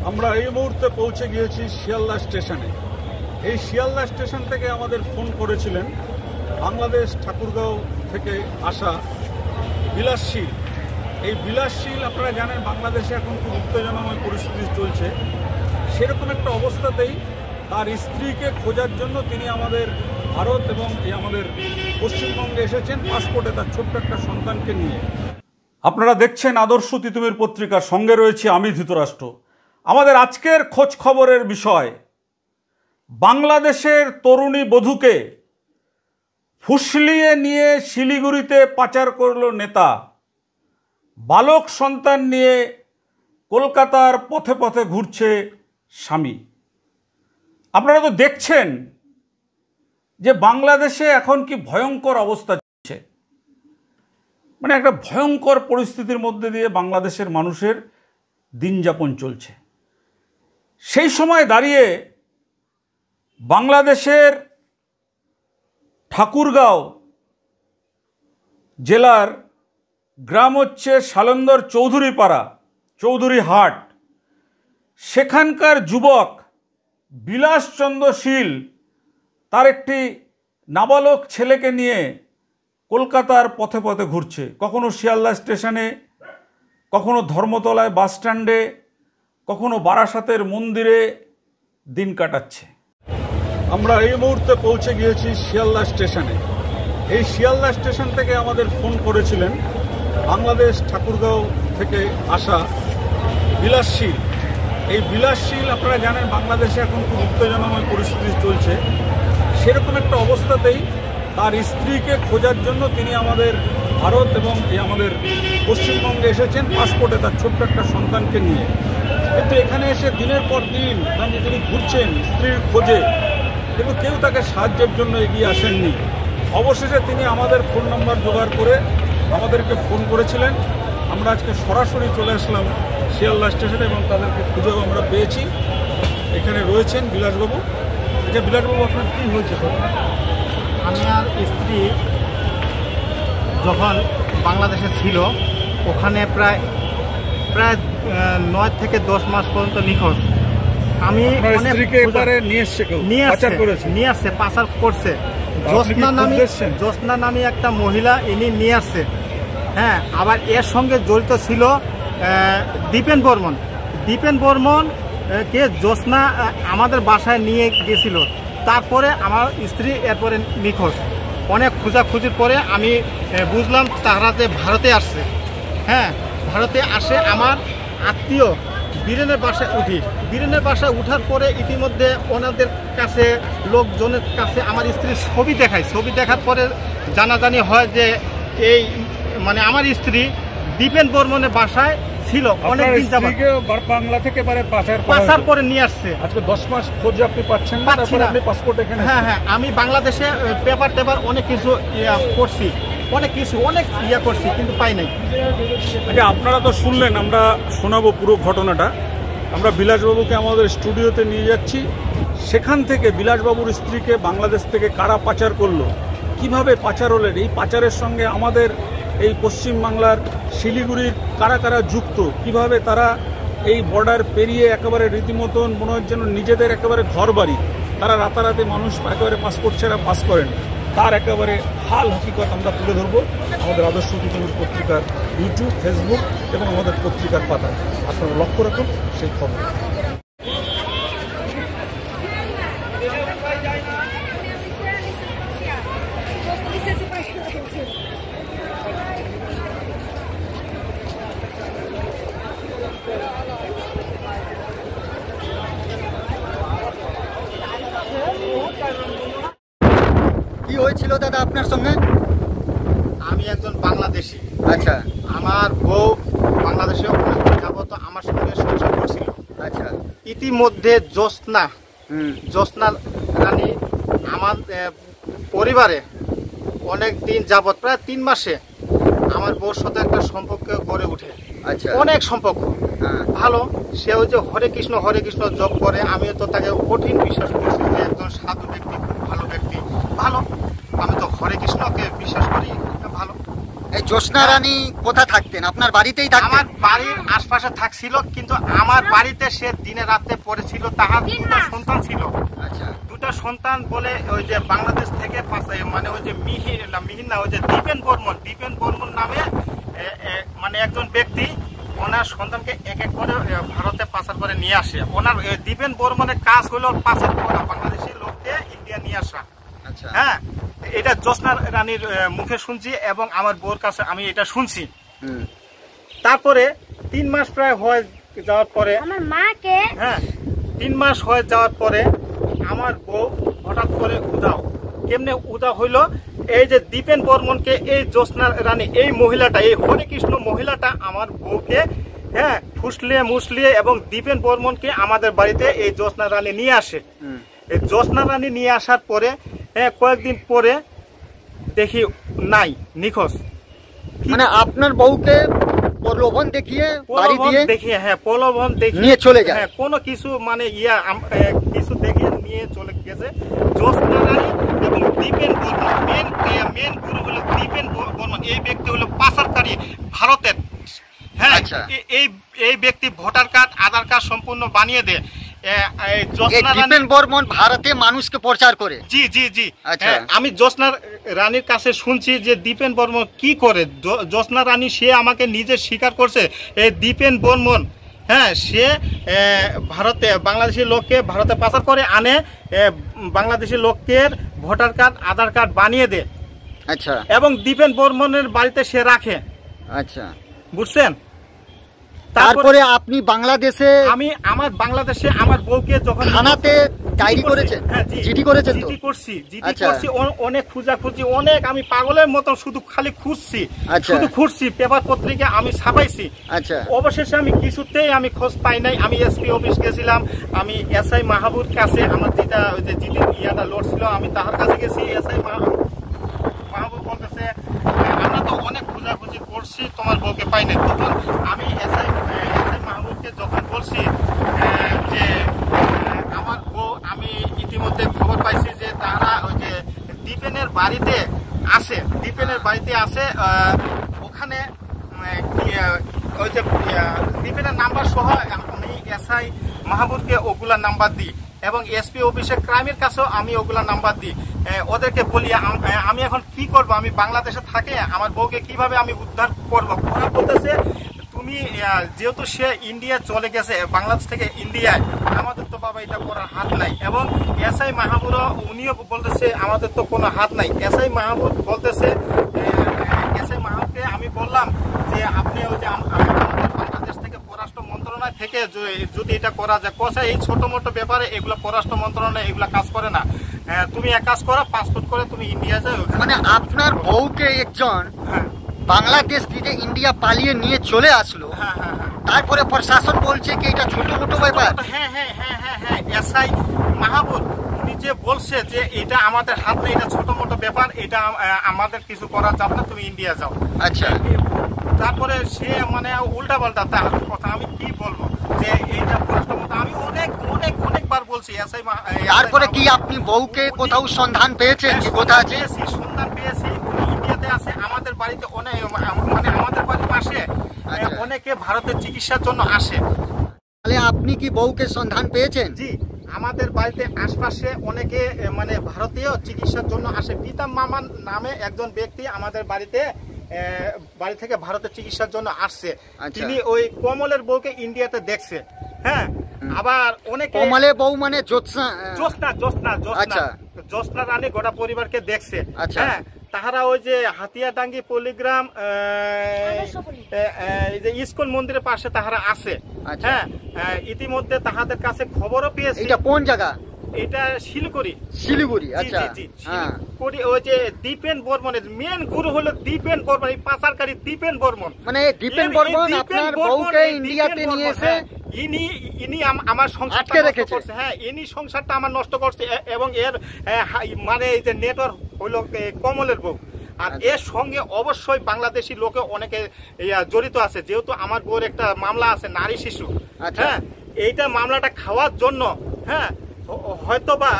আমরা এই মুহূর্তে পৌঁছে গিয়েছি শিয়ালদা স্টেশনে। এই শিয়ালদা স্টেশন থেকে আমাদের ফোন করেছিলেন বাংলাদেশ ঠাকুরগাঁও থেকে আসা বিলাসশীল। এই বিলাসশীল আপনারা জানেন বাংলাদেশে এখন খুব উত্তেজনাময় পরিস্থিতি চলছে। সেরকম একটা অবস্থাতেই তার স্ত্রীকে খোঁজার জন্য তিনি আমাদের ভারত এবং আমাদের পশ্চিমবঙ্গে এসেছেন পাসপোর্টে তার ছোট্ট একটা সন্তানকে নিয়ে। আপনারা দেখছেন আদর্শ তিতুমির পত্রিকার সঙ্গে রয়েছে আমি ধৃতরাষ্ট্র। আমাদের আজকের খোঁজ খবরের বিষয়, বাংলাদেশের তরুণী বধূকে ফুসলিয়ে নিয়ে শিলিগুড়িতে পাচার করল নেতা। বালক সন্তান নিয়ে কলকাতার পথে পথে ঘুরছে স্বামী। আপনারা তো দেখছেন যে বাংলাদেশে এখন কি ভয়ঙ্কর অবস্থা চলছে, মানে একটা ভয়ঙ্কর পরিস্থিতির মধ্যে দিয়ে বাংলাদেশের মানুষের দিন যাপন চলছে। সেই সময় দাঁড়িয়ে বাংলাদেশের ঠাকুরগাঁও জেলার গ্রাম হচ্ছে সালন্দর চৌধুরীপাড়া, চৌধুরীহাট। সেখানকার যুবক বিলাসচন্দ্র শীল তার একটি নাবালক ছেলেকে নিয়ে কলকাতার পথে পথে ঘুরছে, কখনো শিয়ালদা স্টেশনে, কখনো ধর্মতলায় বাস স্ট্যান্ডে, কখনো বারাসাতের মন্দিরে দিন কাটাচ্ছে। আমরা এই মুহূর্তে পৌঁছে গিয়েছি শিয়ালদা স্টেশনে। এই শিয়ালদা স্টেশন থেকে আমাদের ফোন করেছিলেন বাংলাদেশ ঠাকুরগাঁও থেকে আসা বিলাসশীল। এই বিলাসশীল আপনারা জানেন বাংলাদেশে এখন খুব উত্তেজনাময় পরিস্থিতি চলছে। সেরকম একটা অবস্থাতেই তার স্ত্রীকে খোঁজার জন্য তিনি আমাদের ভারত এবং আমাদের পশ্চিমবঙ্গে এসেছেন পাসপোর্টে তার ছোট্ট একটা সন্তানকে নিয়ে। কিন্তু এখানে এসে দিনের পর দিন তিনি ঘুরছেন স্ত্রীর খোঁজে, কিন্তু কেউ তাকে সাহায্যের জন্য এগিয়ে আসেননি। অবশেষে তিনি আমাদের ফোন নাম্বার জোগাড় করে আমাদেরকে ফোন করেছিলেন। আমরা আজকে সরাসরি চলে আসলাম শিয়ালদা স্টেশনে এবং তাদেরকে খুঁজেও আমরা পেয়েছি। এখানে রয়েছেন বিলাসবাবু। আচ্ছা বিলাসবাবু, আপনার কী হয়েছে? আমি আর স্ত্রী যখন বাংলাদেশে ছিল, ওখানে প্রায় 9 থেকে 10 মাস পর্যন্ত নিখোঁজ। আমি নিয়ে আসছে, পাচার করছে। জ্যোৎস্না নামে একটা মহিলা, ইনি নিয়ে আসছে। হ্যাঁ, আবার এর সঙ্গে জড়িত ছিল দীপেন বর্মন কে জ্যোৎস্না আমাদের বাসায় নিয়ে গেছিল। তারপরে আমার স্ত্রী এরপরে নিখোঁজ। অনেক খোঁজাখুঁজির পরে আমি বুঝলাম তারা যে ভারতে আসছে। হ্যাঁ, ভারতে আসে আমার আত্মীয় বীরেনের বাসায় উঠি। বীরেনের বাসায় উঠার পরে ইতিমধ্যে ওনাদের কাছে, লোকজনের কাছে আমার স্ত্রীর ছবি দেখায়। ছবি দেখার পরে জানাজানি হয় যে এই মানে আমার স্ত্রী দীপেন বর্মনের বাসায় ছিল অনেকদিন যাবত। বাংলা থেকে পাচার করে নিয়ে আসছে। আজকে 10 মাস খোঁজ আপনি পাচ্ছেন না, আপনি পাসপোর্ট এখানে? হ্যাঁ, আমি বাংলাদেশে পেপার অনেক কিছু করছি, অনেক করছি, কিন্তু পাই নাই। আচ্ছা, আপনারা তো শুনলেন, আমরা শোনাবো পুরো ঘটনাটা। আমরা বিলাসবাবুকে আমাদের স্টুডিওতে নিয়ে যাচ্ছি। সেখান থেকে বিলাসবাবুর স্ত্রীকে বাংলাদেশ থেকে কারা পাচার করলো, কিভাবে পাচার হলেন, এই পাচারের সঙ্গে আমাদের এই পশ্চিমবাংলার শিলিগুড়ির কারা কারা যুক্ত, কিভাবে তারা এই বর্ডার পেরিয়ে একেবারে রীতিমতন মনে হয় যেন নিজেদের একেবারে ঘর বাড়ি, তারা রাতারাতি মানুষ একেবারে পাসপোর্ট ছাড়া পাস করেন, তার একেবারে হাল হকিকত আমরা তুলে ধরবো আমাদের আদর্শ তিতুমির পত্রিকার ইউটিউব, ফেসবুক এবং আমাদের পত্রিকার পাতায়। আপনারা লক্ষ্য রাখুন সেই খবর। কি হয়েছিল দাদা আপনার সঙ্গে? আমি একজন বাংলাদেশি। আচ্ছা। আমার বউ বাংলাদেশে যাবত আমার সঙ্গে সংসার করছিল। আচ্ছা। ইতিমধ্যে জ্যোৎস্না রানী আমার পরিবারে অনেক দিন যাবত, প্রায় 3 মাসে আমার বউর সাথে একটা সম্পর্ক গড়ে উঠে। আচ্ছা। অনেক সম্পর্ক ভালো। সে ওই যে হরে কৃষ্ণ জপ করে। আমিও তো তাকে কঠিন বিশ্বাস করছি যে একজন সাধু ব্যক্তি, খুব ভালো ব্যক্তি, ভালো। আমি তো হরে কৃষ্ণকে বিশ্বাস করি, ভালো। এই জ্যোৎস্না রানী কোথায় থাকতেন? আপনার বাড়িতেই থাকতেন? আমার বাড়ির আশপাশে থাকছিল, কিন্তু আমার বাড়িতে সে দিনে রাতে পড়েছিল। তাহার দুটো সন্তান ছিল। আচ্ছা, দুটো সন্তান বলে ওই যে বাংলাদেশ থেকে মানে ওই যে মিহির না, ওই যে দীপেন বর্মন নামে মানে একজন ব্যক্তি ওনার সন্তানকে এক এক করে ভারতে পাচার করে নিয়ে আসে। ওনার দীপেন বর্মনের কাজ হলো পাচার করা, বাংলাদেশি লোককে ইন্ডিয়া নিয়ে আসা। আচ্ছা, হ্যাঁ, এটা জ্যোৎস্না রানীর মুখে শুনছি এবং আমার বউর কাছে আমি এটা শুনছি। তারপরে 3 মাস প্রায় হয়ে যাওয়ার পরে আমার মাকে, হ্যাঁ 3 মাস হয়ে যাওয়ার পরে আমার বউ হঠাৎ করে উধাও। কেমনে উধাও হইলো? এই যে দীপেন বর্মনকে এই জ্যোৎস্না রানী, এই মহিলাটা, এই হরে কৃষ্ণ মহিলাটা আমার বউকে হ্যাঁ ফুসলিয়ে এবং দীপেন বর্মনকে আমাদের বাড়িতে এই জ্যোৎস্না রানী নিয়ে আসে। এই জ্যোৎস্না রানী নিয়ে আসার পরে কয়েকদিন পরে দেখি নাই, নিখোঁজ। মানে আপনার বউকে প্রলোভন দেখিয়ে বাড়ি দিয়ে প্রলোভন দেখিয়ে নিয়ে চলে যায়। হ্যাঁ, কোনো কিছু মানে কিছু দেখিয়ে নিয়ে চলে গেছে জ্যোৎস্না রানী এবং দীপেন বর্মন। মেন গুরু হলো দীপেন বর্মন। এই ব্যক্তি হলো পাচারকারী ভারতের। হ্যাঁ, এই ব্যক্তি ভোটার কার্ড, আধার কার্ড সম্পূর্ণ বানিয়ে দেয়। দীপেন বর্মন ভারতে মানুষকে প্রচার করে। জি জি জি। আচ্ছা, আমি জ্যোৎস্না রানীর কাছে শুনছি যে দীপেন বর্মন কি করে। জ্যোৎস্না রানী সে আমাকে নিজে স্বীকার করছে, এই দীপেন বর্মন হ্যাঁ সে ভারতে বাংলাদেশি লোককে ভারতে পাচার করে আনে, বাংলাদেশি লোকের ভোটার কার্ড, আধার কার্ড বানিয়ে দেয়। আচ্ছা, এবং দীপেন বর্মনের বাড়িতে সে রাখে। আচ্ছা, বুঝছেন? তারপরে আপনি বাংলাদেশে, আমি আমার বাংলাদেশে আমার বউকে যখন থানাতে ডায়েরি করেছেন, জিডি করেছেন? তো জিডি করছি, অনেক খুঁজি, অনেক আমি পাগলের মতো শুধু খালি খুঁজছি, শুধু খুঁজছি, পেপার পত্রিকা আমি ছাপাইছি। আচ্ছা, অবশেষে আমি কিছুতেই আমি খোঁজ পাই নাই। আমি এসপি অফিস গেছিলাম, আমি এসআই মাহবুর কাছে, আমার যেটা ওই যে জিডি ইয়াটা লোড ছিল, আমি তাহার কাছে গেছি। এসআই মাহবুব বলতেছে আমরা তো অনেক খোঁজাখুঁজি করছি, তোমার বউকে পাই নাই। তখন আমি এসআই মাহবুবকে যখন বলছি যে আমার বউ, আমি ইতিমধ্যে খবর পাইছি যে তারা ওই যে দীপেনের বাড়িতে আসে, ওখানে ওই যে দীপেনের নাম্বার সহ আমি এসআই মাহবুবকে ওগুলা নাম্বার দিই এবং এসপি অফিসে ক্রাইমের কাছেও আমি ওগুলা নাম্বার দিই। ওদেরকে বলি আমি এখন কি করব, আমি বাংলাদেশে থাকে আমার বউকে কিভাবে আমি উদ্ধার করবো। ওরা বলতেছে তুমি যেহেতু সে ইন্ডিয়া চলে গেছে, বাংলাদেশ থেকে ইন্ডিয়ায়, আমাদের তো বাবা এটা করার হাত নাই। এবং এসআই মাহবুবও উনিও বলতেছে আমাদের তো কোনো হাত নাই। এসআই মাহবুব বলতেছে, এসআই মাহবুবকে আমি বললাম যে আপনি ওই যে আমাদের বাংলাদেশ থেকে পররাষ্ট্র মন্ত্রণালয় থেকে যদি এটা করা যায়, কোথায় এই ছোট মোটো ব্যাপারে এগুলো পররাষ্ট্র মন্ত্রণালয় এগুলো কাজ করে না, তুমি এক কাজ করো, পাসপোর্ট করে তুমি ইন্ডিয়া যাও। মানে আপনার বউকে একজন বাংলাদেশ থেকে ইন্ডিয়া পালিয়ে নিয়ে চলে আসলো, তারপরে প্রশাসন বলছে কি এটা ছোট মোটো ব্যাপার? হ্যাঁ, এসআই মাহবুব উনি যে বলছে যে এটা আমাদের হাত নেই, এটা ছোট মোটো ব্যাপার, এটা আমাদের কিছু করা যাবে না, তুমি ইন্ডিয়া যাও। আচ্ছা, তারপরে সে মানে উল্টা পাল্টা তার কথা, আমি কি বলবো যে এইটা প্রশ্ন মতো আমি অনেকবার বলছি এসআই। তারপরে কি আপনি বউকে কোথাও সন্ধান পেয়েছেন যে কোথায় আছে? সন্ধান পেয়েছি, ইন্ডিয়াতে আছে, আমাদের বাড়িতে অনেক মানে আমাদের বাড়ির পাশে অনেকে ভারতের চিকিৎসার জন্য আসে। তাহলে আপনি কি বউকে সন্ধান পেয়েছেন? জি, আমাদের বাড়িতে আশপাশে অনেকে মানে ভারতীয় চিকিৎসার জন্য আসে। পিতাম মামা নামে একজন ব্যক্তি আমাদের বাড়ি থেকে ভারতের চিকিৎসার জন্য আসছে। তিনি ওই কমলের বউকে ইন্ডিয়াতে দেখছে। হ্যাঁ, আবার অনেকে কমলের বউ মানে জ্যোৎস্না রানী গোটা পরিবারকে দেখছে। হ্যাঁ, তাহারা ওই যে হাতিয়াডাঙ্গি পল্লিগ্রাম যে ইস্কন মন্দিরের পাশে তাহারা আছে। হ্যাঁ, ইতিমধ্যে তাহাদের কাছে খবরও পেয়েছে। এটা কোন জায়গা? এটা শিলিগুড়ি। আচ্ছা, শিলিগুড়ি। ওই যে দীপেন বর্মনের মেন গুরু হলো দীপেন বর্মন, এই পাচারকারী দীপেন বর্মন। মানে দীপেন বর্মন আপনার বউকে ইন্ডিয়াতে নিয়ে এসে ইনি আমার সংসারটা রেখেছে। হ্যাঁ, ইনি সংসারটা আমার নষ্ট করছে এবং এর মানে এই যে নেটওয়ার্ক হইলো কমলের বউ। আর এর সঙ্গে অবশ্যই বাংলাদেশি লোকে অনেকে জড়িত আছে, যেহেতু আমার বউর একটা মামলা আছে নারী শিশু। হ্যাঁ, এইটা মামলাটা খাওয়ার জন্য হ্যাঁ হয়তো বা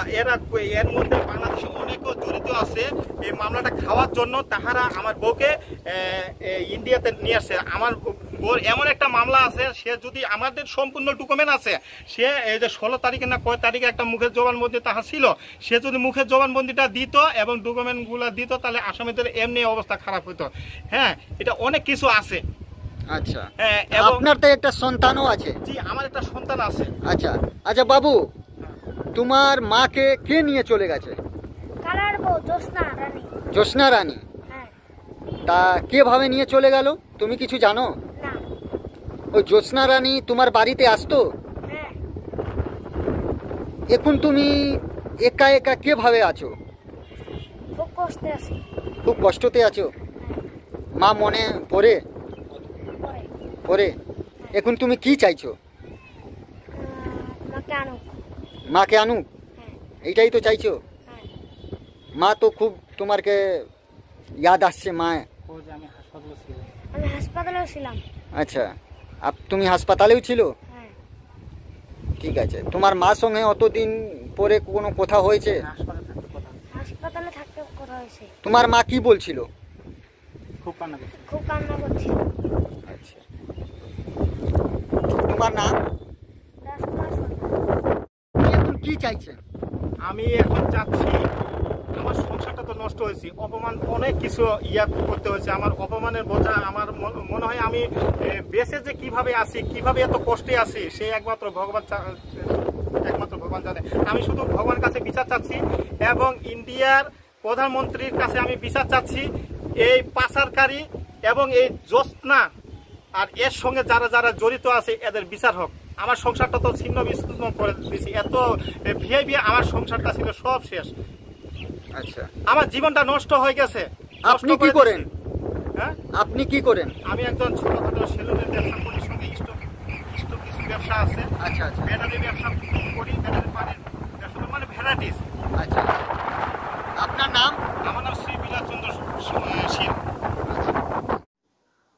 এর মধ্যে বাংলাদেশে অনেকেও জড়িত আছে এই মামলাটা খাওয়ার জন্য। তাহারা আমার বউকে ইন্ডিয়াতে নিয়ে আসছে। আমার বউর এমন একটা মামলা আছে, সে যদি আমাদের সম্পূর্ণ ডকুমেন্ট আছে, সে এই যে 16 তারিখে না কয় তারিখে একটা মুখের জবানবন্দি তাহা ছিল, সে যদি মুখের জবানবন্দিটা দিত এবং ডকুমেন্টগুলো দিত, তাহলে আসামিদের এমনি অবস্থা খারাপ হতো। হ্যাঁ, এটা অনেক কিছু আছে। আচ্ছা, এবং আপনার তো একটা সন্তানও আছে? জি, আমার একটা সন্তান আছে। আচ্ছা আচ্ছা বাবু, তোমার মাকে কে নিয়ে চলে গেছে? কালার বউ জ্যোৎস্না রানী। জ্যোৎস্না রানী? হ্যাঁ। তা কিভাবে নিয়ে চলে গেল তুমি কিছু জানো? না। ওই জ্যোৎস্না রানী তোমার বাড়িতে আসতো? হ্যাঁ। এখন তুমি একা একা কিভাবে আছো? খুব কষ্টে আছি। খুব কষ্টতে আছো? মা মনে পড়ে? পরে পড়ে। এখন তুমি কি চাইছো? মাকে আনুক। মাকে আনুক, হ্যাঁ। এইটাই তো চাইছো? হ্যাঁ। মা তো খুব তোমারকে ইয়াদ আসছে মা। আমি হাসপাতালেও ছিলাম। আচ্ছা, তুমি হাসপাতালেও ছিল? হ্যাঁ। ঠিক আছে, তোমার মার সঙ্গে অতদিন পরে কোনো কথা হয়েছে? হাসপাতালে থাকতে কথা হয়েছে। তোমার মা কি বলছিল? খুব কান্না করছে। খুব কান্না করছিল। আচ্ছা, তোমার নাম? রাজকুমার সরকার। আপনি এখন কি চাইছেন? আমি এখন চাচ্ছি, আমার সংসারটা তো নষ্ট হয়েছে, অপমান অনেক কিছু করতে হয়েছে। আমার অপমানের বোঝা, আমার মনে হয় আমি বেঁচে যে কিভাবে আছি, কিভাবে এত কষ্টে আছি, সে একমাত্র ভগবান জানে। আমি শুধু ভগবানের কাছে বিচার চাচ্ছি এবং ইন্ডিয়ার প্রধানমন্ত্রীর কাছে আমি বিচার চাচ্ছি। এই পাচারকারী এবং এই জ্যোৎস্না আর এর সঙ্গে যারা যারা জড়িত আছে, এদের বিচার হোক। আমার সংসারটা তো ছিন্ন বিচ্ছিন্ন করে দিয়েছি। এত ভিআইপি আমার সংসারটা ছিল সব শেষ। আচ্ছা, আমার জীবনটা নষ্ট হয়ে গেছে। আপনি কি করেন? হ্যাঁ, আপনি কি করেন? আমি একজন ছোটখাটো সেলুনের ব্যবসা করি, সঙ্গে স্টক কিছু ব্যবসা আছে। আচ্ছা আচ্ছা ব্যাটারি ব্যবসা করি, ব্যাটারি পানির ব্যবসা, মানে ভ্যারাইটিস। আচ্ছা, আপনার নাম? আমার নাম শ্রী বিলাস চন্দ্র শীল।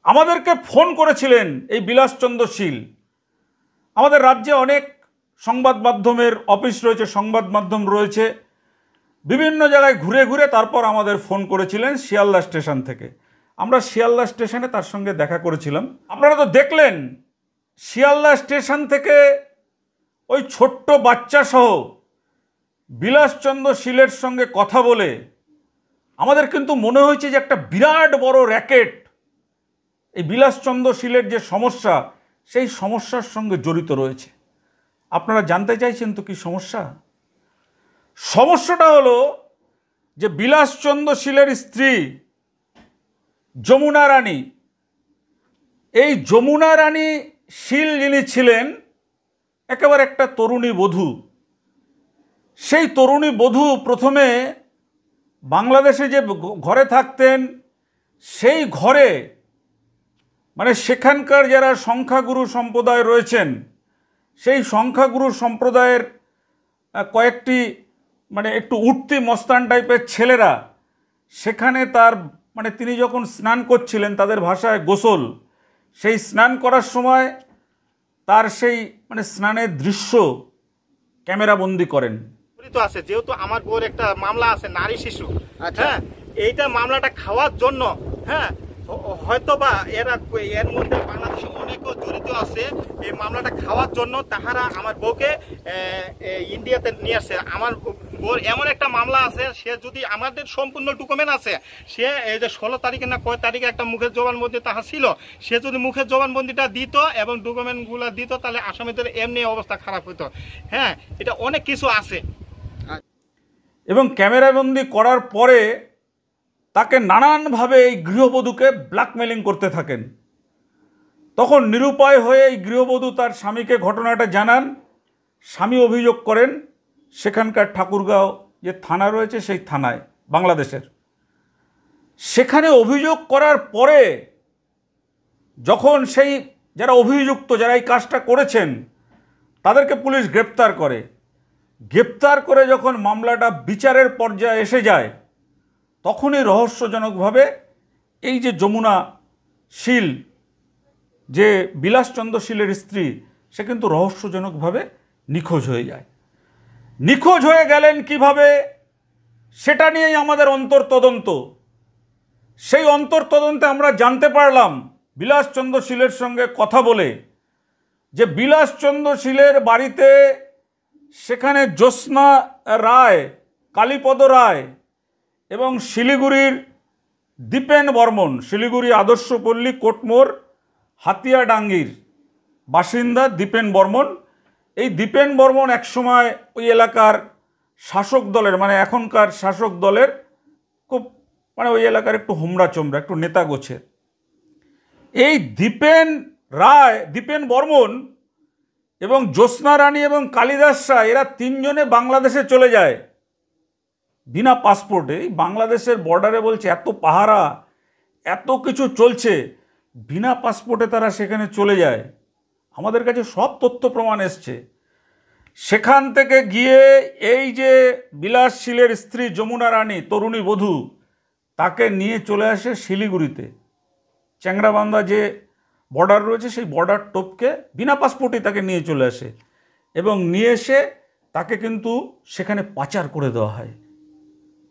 আমাদেরকে ফোন করেছিলেন এই বিলাসচন্দ্র শীল। আমাদের রাজ্যে অনেক সংবাদ মাধ্যমের অফিস রয়েছে, সংবাদ মাধ্যম রয়েছে, বিভিন্ন জায়গায় ঘুরে ঘুরে তারপর আমাদের ফোন করেছিলেন শিয়ালদা স্টেশন থেকে। আমরা শিয়ালদা স্টেশনে তার সঙ্গে দেখা করেছিলাম। আপনারা তো দেখলেন শিয়ালদা স্টেশন থেকে ওই ছোট্ট বাচ্চা সহ বিলাসচন্দ্র শীলের সঙ্গে কথা বলে আমাদের কিন্তু মনে হয়েছে যে একটা বিরাট বড় র্যাকেট এই বিলাসচন্দ্র শীলের যে সমস্যা, সেই সমস্যার সঙ্গে জড়িত রয়েছে। আপনারা জানতে চাইছেন তো কি সমস্যা? সমস্যাটা হলো যে বিলাসচন্দ্র শীলের স্ত্রী যমুনা রানী, এই যমুনা রানী শীল যিনি ছিলেন একেবারে একটা তরুণী বধূ। সেই তরুণী বধূ প্রথমে বাংলাদেশে যে ঘরে থাকতেন, সেই ঘরে মানে সেখানকার যারা সংখ্যাগুরু সম্প্রদায় রয়েছেন, সেই সংখ্যাগুরু সম্প্রদায়ের কয়েকটি মানে একটু উঠতি মস্তান টাইপের ছেলেরা সেখানে তার মানে তিনি যখন স্নান করছিলেন, তাদের ভাষায় গোসল, সেই স্নান করার সময় তার সেই মানে স্নানের দৃশ্য ক্যামেরাবন্দি করেন। আছে যেহেতু আমার বউর একটা মামলা আছে নারী শিশু। আচ্ছা। হ্যাঁ, এইটা মামলাটা খাওয়ার জন্য, হ্যাঁ, হয়তো বা এর মধ্যে বাংলাদেশে অনেকেও জড়িত আছে এই মামলাটা খাওয়ার জন্য। তাহারা আমার বউকে ইন্ডিয়াতে নিয়ে আসছে। আমার বউর এমন একটা মামলা আছে, সে যদি আমাদের সম্পূর্ণ ডকুমেন্ট আছে, সে এই যে 16 তারিখে না কয় তারিখে একটা মুখের জবানবন্দি তাহা ছিল, সে যদি মুখের জবানবন্দিটা দিত এবং ডকুমেন্টগুলো দিত, তাহলে আসামিদের এমনি অবস্থা খারাপ হতো। হ্যাঁ, এটা অনেক কিছু আছে। এবং ক্যামেরাবন্দি করার পরে তাকে নানানভাবে এই গৃহবধূকে ব্ল্যাকমেলিং করতে থাকেন। তখন নিরুপায় হয়ে এই গৃহবধূ তার স্বামীকে ঘটনাটা জানান। স্বামী অভিযোগ করেন সেখানকার ঠাকুরগাঁও যে থানা রয়েছে সেই থানায়, বাংলাদেশের। সেখানে অভিযোগ করার পরে যখন সেই যারা অভিযুক্ত, যারা এই কাজটা করেছেন, তাদেরকে পুলিশ গ্রেপ্তার করে। গ্রেপ্তার করে যখন মামলাটা বিচারের পর্যায়ে এসে যায়, তখনই রহস্যজনকভাবে এই যে যমুনা শীল, যে বিলাসচন্দ্র শীলের স্ত্রী, সে কিন্তু রহস্যজনকভাবে নিখোঁজ হয়ে যায়। নিখোঁজ হয়ে গেলেন কিভাবে, সেটা নিয়েই আমাদের অন্তর্তদন্ত। সেই অন্তর্তদন্তে আমরা জানতে পারলাম বিলাসচন্দ্র শীলের সঙ্গে কথা বলে যে বিলাসচন্দ্র শীলের বাড়িতে সেখানে জ্যোৎস্না রায়, কালীপদ রায় এবং শিলিগুড়ির দীপেন বর্মন, শিলিগুড়ি আদর্শপল্লী কোটমোড় হাতিয়াডাঙ্গির বাসিন্দা দীপেন বর্মন। এই দীপেন বর্মন একসময় ওই এলাকার শাসক দলের, মানে এখনকার শাসক দলের খুব, মানে ওই এলাকার একটু হোমরা চোমরা, একটু নেতা গোছের। এই দীপেন রায়, দীপেন বর্মন এবং জ্যোৎস্না রানী এবং কালিদাস রায়, এরা তিনজনে বাংলাদেশে চলে যায় বিনা পাসপোর্টে। বাংলাদেশের বর্ডারে বলছে এত পাহারা, এত কিছু চলছে, বিনা পাসপোর্টে তারা সেখানে চলে যায়। আমাদের কাছে সব তথ্য প্রমাণ এসছে। সেখান থেকে গিয়ে এই যে বিলাস শীলের স্ত্রী যমুনা রানী, তরুণী বধূ, তাকে নিয়ে চলে আসে শিলিগুড়িতে। চ্যাংরাবান্ধা যে বর্ডার রয়েছে সেই বর্ডার টপকে বিনা পাসপোর্টে তাকে নিয়ে চলে আসে এবং নিয়ে এসে তাকে কিন্তু সেখানে পাচার করে দেওয়া হয়।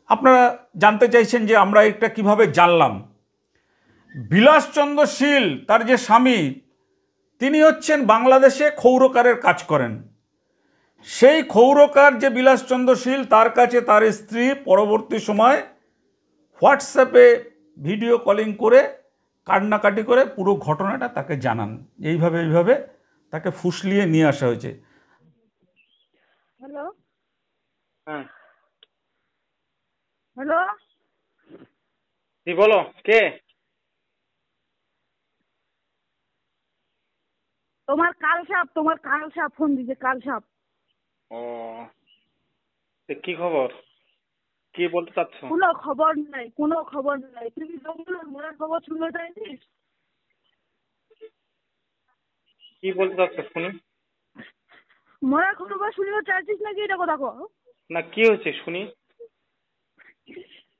আপনারা জানতে চাইছেন যে আমরা এটা কিভাবে জানলাম। বিলাসচন্দ্র শীল, তার যে স্বামী, তিনি হচ্ছেন বাংলাদেশে ক্ষৌরকারের কাজ করেন। সেই ক্ষৌরকার যে বিলাসচন্দ্র শীল, তার কাছে তার স্ত্রী পরবর্তী সময় হোয়াটসঅ্যাপে ভিডিও কলিং করে কান্নাকাটি করে পুরো ঘটনাটা তাকে জানান। এইভাবে তাকে ফুসলিয়ে নিয়ে আসা হয়েছে। হ্যালো, হ্যালো, জি বলো, কে? তোমার কাল সাপ ফোন দিছে, কাল সাপ। ও, কি খবর? কি বলতে চাচ্ছ? কোনো খবর নাই। তুমি জঙ্গলের মরার খবর শুনতে চাইছিস? কি বলতে চাচ্ছ শুনি? মরার খবর শুনতে চাইছিস নাকি, এটা কথা কও। না, কি হয়েছে শুনি?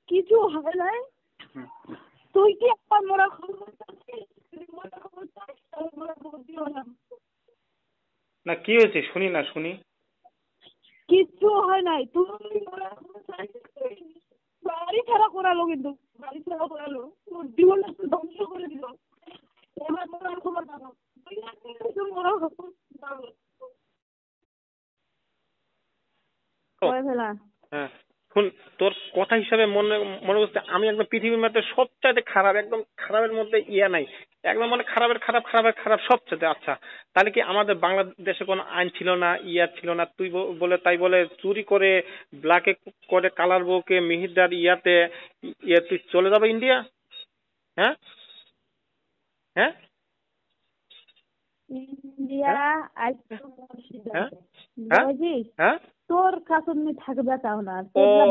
কিছু হয় নাই। তুই কি একটা মরার খবর চাইছিস? যদি মরার খবর চাইছিস তাহলে মরার খবর দিও না। না, কি হয়েছে শুনি, না শুনি। কিচ্ছু হয় নাই। তুই মরার খবর চাইছিস, বাড়ি ছাড়া করালো, কিন্তু বাড়ি ছাড়া করালো, তোর জীবনটা ধ্বংস করে দিল। এবার মরার খবর দাও। মরার খবর দাও। হ্যাঁ, শুন, তোর কথা হিসাবে মনে হচ্ছে আমি একদম পৃথিবীর মধ্যে সবচাইতে খারাপ, একদম খারাপের মধ্যে নাই, একদম মানে খারাপের খারাপ সবচাইতে। আচ্ছা, তাহলে কি আমাদের বাংলাদেশে কোনো আইন ছিল না, ছিল না? তুই তাই বলে চুরি করে ব্ল্যাকে করে কালার বউকে মিহিরদার তুই চলে যাবে ইন্ডিয়া? হ্যাঁ হ্যাঁ ইন্ডিয়া হ্যাঁ, তোর কাছে থাকবে চাও না,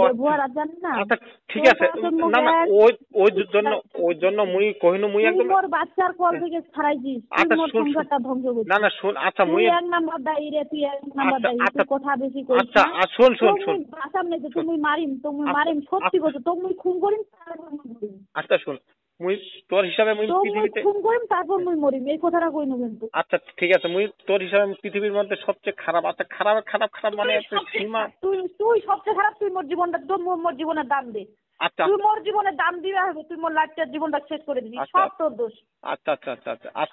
ব্যবহার জানি না। আচ্ছা ঠিক আছে, না না, ওই জন্য মুই কহিনু, মুই একদম মোর বাচ্চার কল থেকে ছাড়াইছিস, মোর সংসারটা ধ্বংস করছিস। না না শুন, আচ্ছা মুই এক নাম্বার দায়ী রে, তুই এক নাম্বার দায়ী, তুই কথা বেশি করিস। আচ্ছা শুন, সামনে তুমি মারিম সত্যি কথা, তুমি খুন করিম। আচ্ছা শুন, মুই তোর হিসাবে মুই পৃথিবীতে খুন করিম, তারপর মুই মরিম, এই কথাটা কইনু কিন্তু। আচ্ছা ঠিক আছে, মুই তোর হিসাবে পৃথিবীর মধ্যে সবচেয়ে খারাপ। আচ্ছা, খারাপ মানে একটা সীমা। তুই সবচেয়ে খারাপ, তুই মোর জীবনটা, তোর মোর জীবনের দাম দে। আচ্ছা, তুই মোর জীবনের দাম দিবে, তুই মোর লাইফটার জীবনটা শেষ করে দিবি, সব তোর দোষ। আচ্ছা,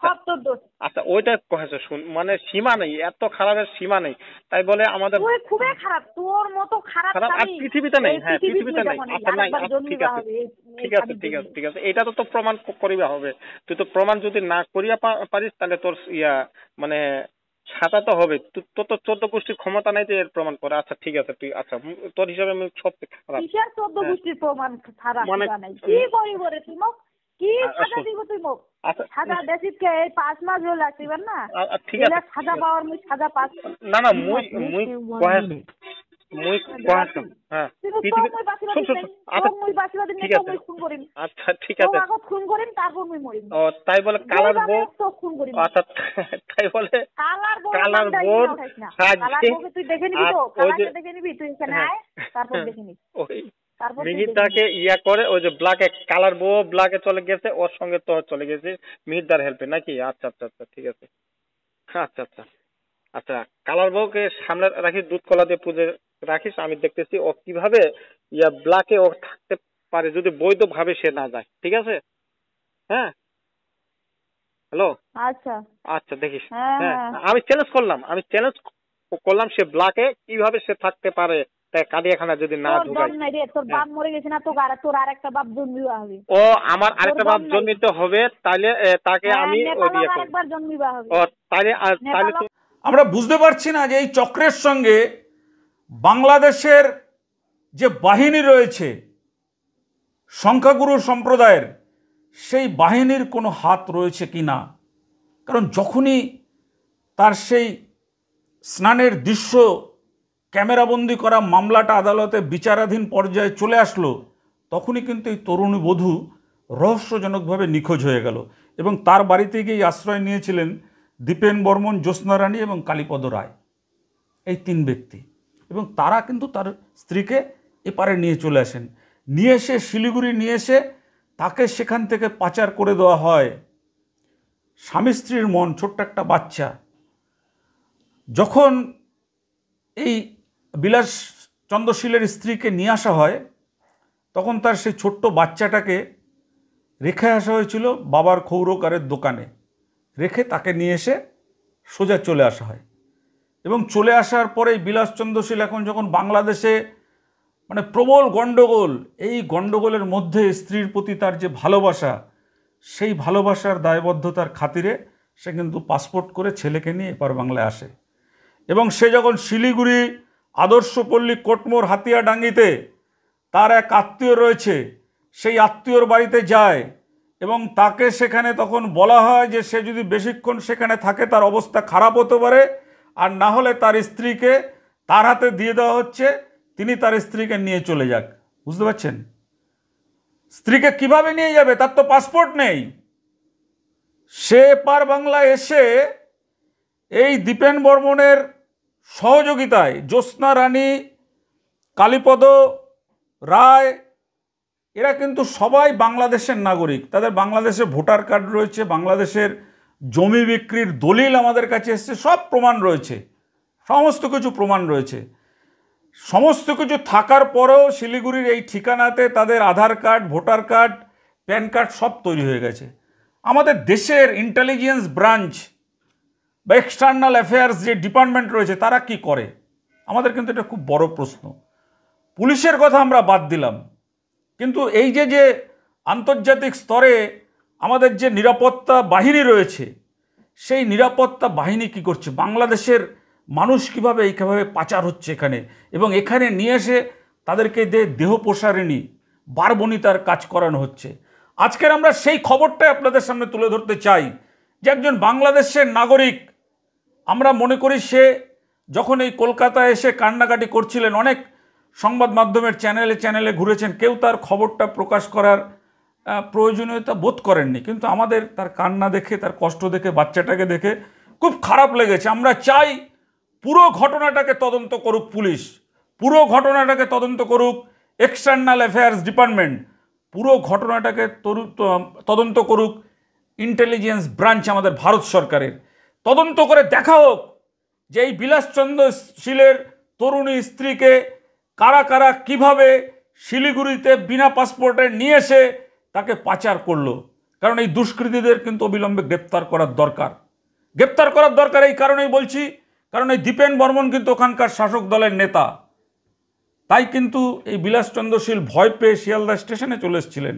সব তোর দোষ। আচ্ছা, ওইটা কহেছো শুন, মানে সীমা নেই, এত খারাপের সীমা নেই, তাই বলে আমাদের। তুই খুবই খারাপ, তোর মতো খারাপ আর পৃথিবীতে নেই। হ্যাঁ, পৃথিবীতে নেই। আচ্ছা নাই, ঠিক আছে, এটা তো প্রমাণ করিবা হবে। তুই তো প্রমাণ যদি না করিয়া পারিস তাহলে তোর মানে সাজা তো হবে। তোর তো 14 গোষ্ঠীর ক্ষমতা নাই যে এর প্রমাণ করে। আচ্ছা ঠিক আছে, তুই আচ্ছা তোর হিসাবে আমি সবচেয়ে খারাপ। কিসের 14 গোষ্ঠীর প্রমাণ খারাপ? মানে কি করিব রে তুই মোক? কি সাজা দিব তুই মোক? সাজা দেশিকে এই 5 মাস হল আসিবেন না, ঠিক আছে, সাজা পাওয়ার মুই সাজা পাস না মুই কহেছি, হ্যাঁ আচ্ছা ঠিক আছে, খুন করিম তারপর মুই মরিম। ও তাই বলে কালার বউ? আচ্ছা তাই বলে কালার বউ তুই দেখে নিবি, তো কালারকে দেখে নিবি, তুই এখানে আয়, তারপর দেখে নিবি। ওই মিহিরদাকে করে ওই যে ব্ল্যাকে কালার বউ ব্ল্যাকে চলে গেছে, ওর সঙ্গে তো চলে গেছে মিহিরদার হেল্পে নাকি? আচ্ছা ঠিক আছে। আচ্ছা কালার বউকে সামনে রাখি দুধ কলা দিয়ে রাখিস, আমি দেখতেছি ও কিভাবে ব্ল্যাকে ও থাকতে পারে যদি বৈধভাবে সে না যায়। ঠিক আছে? হ্যাঁ, হ্যালো, আচ্ছা আচ্ছা দেখিস। হ্যাঁ হ্যাঁ, হ্যাঁ আমি চ্যালেঞ্জ করলাম সে ব্ল্যাকে কিভাবে সে থাকতে পারে তাই কাদিয়াখানা যদি না তোর দম ঢুকায়। নাই রে, তোর বাপ মরে গেছে না, তোর আর একটা বাপ জন্মিবা হবে। ও আমার আরেকটা তোর বাপ দম নাই। জন্মিতে হবে, তাহলে তাকে হ্যাঁ, আমি নেপালও বিয়ে করব। আরেকবার জন্মিবা হবে। ও তাহলে তাহলে নেপালও আমরা বুঝতে পারছি না যে এই চক্রের সঙ্গে বাংলাদেশের যে বাহিনী রয়েছে সংখ্যাগুরু সম্প্রদায়ের, সেই বাহিনীর কোনো হাত রয়েছে কি না। কারণ যখনই তার সেই স্নানের দৃশ্য ক্যামেরাবন্দি করা মামলাটা আদালতে বিচারাধীন পর্যায়ে চলে আসলো, তখনই কিন্তু এই তরুণী বধূ রহস্যজনকভাবে নিখোঁজ হয়ে গেল। এবং তার বাড়িতে গিয়ে আশ্রয় নিয়েছিলেন দীপেন বর্মন, জ্যোৎস্না রানী এবং কালীপদ রায়, এই 3 ব্যক্তি। এবং তারা কিন্তু তার স্ত্রীকে এপারে নিয়ে চলে আসেন, নিয়ে এসে শিলিগুড়ি নিয়ে এসে তাকে সেখান থেকে পাচার করে দেওয়া হয়। স্বামী স্ত্রীর মন, ছোট্ট একটা বাচ্চা। যখন এই বিলাস চন্দ্রশীলের স্ত্রীকে নিয়ে আসা হয়, তখন তার সেই ছোট্ট বাচ্চাটাকে রেখে আসা হয়েছিল বাবার ক্ষৌরকারের দোকানে, রেখে তাকে নিয়ে এসে সোজা চলে আসা হয়। এবং চলে আসার পরে বিলাস চন্দ্রশীল এখন যখন বাংলাদেশে মানে প্রবল গণ্ডগোল, এই গণ্ডগোলের মধ্যে স্ত্রীর প্রতি তার যে ভালোবাসা, সেই ভালোবাসার দায়বদ্ধতার খাতিরে সে কিন্তু পাসপোর্ট করে ছেলেকে নিয়ে এপার বাংলায় আসে। এবং সে যখন শিলিগুড়ি আদর্শপল্লী কোটমোড় হাতিয়াডাঙ্গিতে তার এক আত্মীয় রয়েছে, সেই আত্মীয়র বাড়িতে যায় এবং তাকে সেখানে তখন বলা হয় যে সে যদি বেশিক্ষণ সেখানে থাকে তার অবস্থা খারাপ হতে পারে, আর না হলে তার স্ত্রীকে তার হাতে দিয়ে দেওয়া হচ্ছে, তিনি তার স্ত্রীকে নিয়ে চলে যাক। বুঝতে পারছেন? স্ত্রীকে কিভাবে নিয়ে যাবে? তার তো পাসপোর্ট নেই। সে পার বাংলায় এসে এই দীপেন বর্মনের সহযোগিতায় জ্যোৎস্না রানী, কালীপদ রায়, এরা কিন্তু সবাই বাংলাদেশের নাগরিক, তাদের বাংলাদেশে ভোটার কার্ড রয়েছে, বাংলাদেশের জমি বিক্রির দলিল আমাদের কাছে এসছে, সব প্রমাণ রয়েছে, সমস্ত কিছু প্রমাণ রয়েছে। সমস্ত কিছু থাকার পরেও শিলিগুড়ির এই ঠিকানাতে তাদের Aadhaar card, voter card, PAN card সব তৈরি হয়ে গেছে। আমাদের দেশের ইন্টেলিজেন্স ব্রাঞ্চ বা এক্সটার্নাল অ্যাফেয়ার্স যে ডিপার্টমেন্ট রয়েছে তারা কি করে? আমাদের কিন্তু এটা খুব বড় প্রশ্ন। পুলিশের কথা আমরা বাদ দিলাম, কিন্তু এই যে আন্তর্জাতিক স্তরে আমাদের যে নিরাপত্তা বাহিনী রয়েছে, সেই নিরাপত্তা বাহিনী কি করছে? বাংলাদেশের মানুষ কিভাবে এইভাবে পাচার হচ্ছে এখানে, এবং এখানে নিয়ে এসে তাদেরকে দেহ প্রসারিণী বারবনিতার কাজ করানো হচ্ছে। আজকের আমরা সেই খবরটাই আপনাদের সামনে তুলে ধরতে চাই যে একজন বাংলাদেশের নাগরিক, আমরা মনে করি সে যখন এই কলকাতায় এসে কান্নাকাটি করছিলেন, অনেক সংবাদ মাধ্যমের চ্যানেলে ঘুরেছেন, কেউ তার খবরটা প্রকাশ করার প্রয়োজনীয়তা বোধ করেননি। কিন্তু আমাদের তার কান্না দেখে, তার কষ্ট দেখে, বাচ্চাটাকে দেখে খুব খারাপ লেগেছে। আমরা চাই পুরো ঘটনাটাকে তদন্ত করুক পুলিশ, পুরো ঘটনাটাকে তদন্ত করুক এক্সটার্নাল অ্যাফেয়ার্স ডিপার্টমেন্ট, পুরো ঘটনাটাকে তদন্ত করুক ইন্টেলিজেন্স ব্রাঞ্চ আমাদের ভারত সরকারের। তদন্ত করে দেখা হোক যে এই বিলাসচন্দ্র শীলের তরুণী স্ত্রীকে কারা কারা কিভাবে শিলিগুড়িতে বিনা পাসপোর্টে নিয়ে এসে তাকে পাচার করলো। কারণ এই দুষ্কৃতীদের কিন্তু অবিলম্বে গ্রেপ্তার করার দরকার। এই কারণেই বলছি, কারণ এই দীপেন বর্মন কিন্তু ওখানকার শাসক দলের নেতা। তাই কিন্তু এই বিলাসচন্দ্র শীল ভয় পেয়ে শিয়ালদা স্টেশনে চলে এসেছিলেন।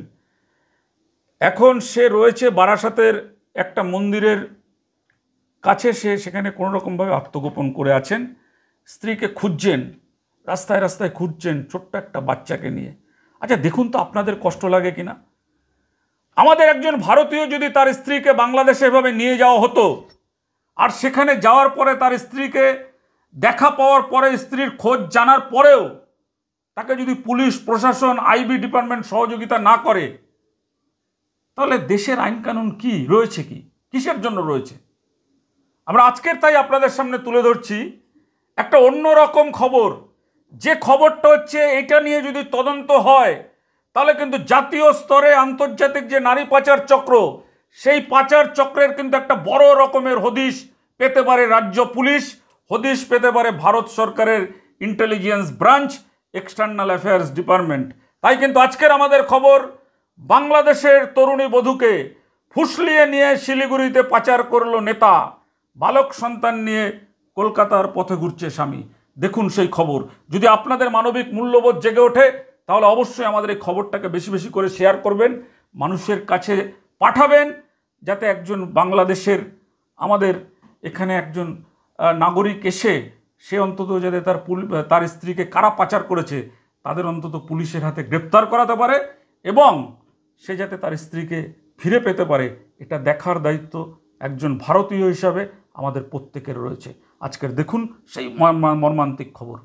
এখন সে রয়েছে বারাসাতের একটা মন্দিরের কাছে, সে সেখানে কোনো রকমভাবে আত্মগোপন করে আছেন, স্ত্রীকে খুঁজছেন, রাস্তায় রাস্তায় খুঁজছেন ছোট্ট একটা বাচ্চাকে নিয়ে। আচ্ছা দেখুন তো আপনাদের কষ্ট লাগে কিনা? আমাদের একজন ভারতীয় যদি তার স্ত্রীকে বাংলাদেশে এভাবে নিয়ে যাওয়া হতো, আর সেখানে যাওয়ার পরে তার স্ত্রীকে দেখা পাওয়ার পরে, স্ত্রীর খোঁজ জানার পরেও তাকে যদি পুলিশ প্রশাসন, আইবি ডিপার্টমেন্ট সহযোগিতা না করে, তাহলে দেশের আইন কানুন কি রয়েছে, কি কিসের জন্য রয়েছে? আমরা আজকের তাই আপনাদের সামনে তুলে ধরছি একটা অন্যরকম খবর, যে খবরটা হচ্ছে এটা নিয়ে যদি তদন্ত হয় তাহলে কিন্তু জাতীয় স্তরে আন্তর্জাতিক যে নারী পাচার চক্র, সেই পাচার চক্রের কিন্তু একটা বড় রকমের হদিশ পেতে পারে রাজ্য পুলিশ, হদিশ পেতে পারে ভারত সরকারের intelligence branch, external affairs department. তাই কিন্তু আজকের আমাদের খবর, বাংলাদেশের তরুণী বধূকে ফুসলিয়ে নিয়ে শিলিগুড়িতে পাচার করলো নেতা, বালক সন্তান নিয়ে কলকাতার পথে ঘুরছে স্বামী। দেখুন সেই খবর। যদি আপনাদের মানবিক মূল্যবোধ জেগে ওঠে তাহলে অবশ্যই আমাদের এই খবরটাকে বেশি বেশি করে শেয়ার করবেন, মানুষের কাছে পাঠাবেন, যাতে একজন বাংলাদেশের আমাদের এখানে একজন নাগরিক এসে সে অন্তত যাতে তার স্ত্রীকে কারা পাচার করেছে তাদের অন্তত পুলিশের হাতে গ্রেপ্তার করাতে পারে এবং সে যাতে তার স্ত্রীকে ফিরে পেতে পারে, এটা দেখার দায়িত্ব একজন ভারতীয় হিসাবে আমাদের প্রত্যেকের রয়েছে। আজকের দেখুন সেই মর্মান্তিক খবর।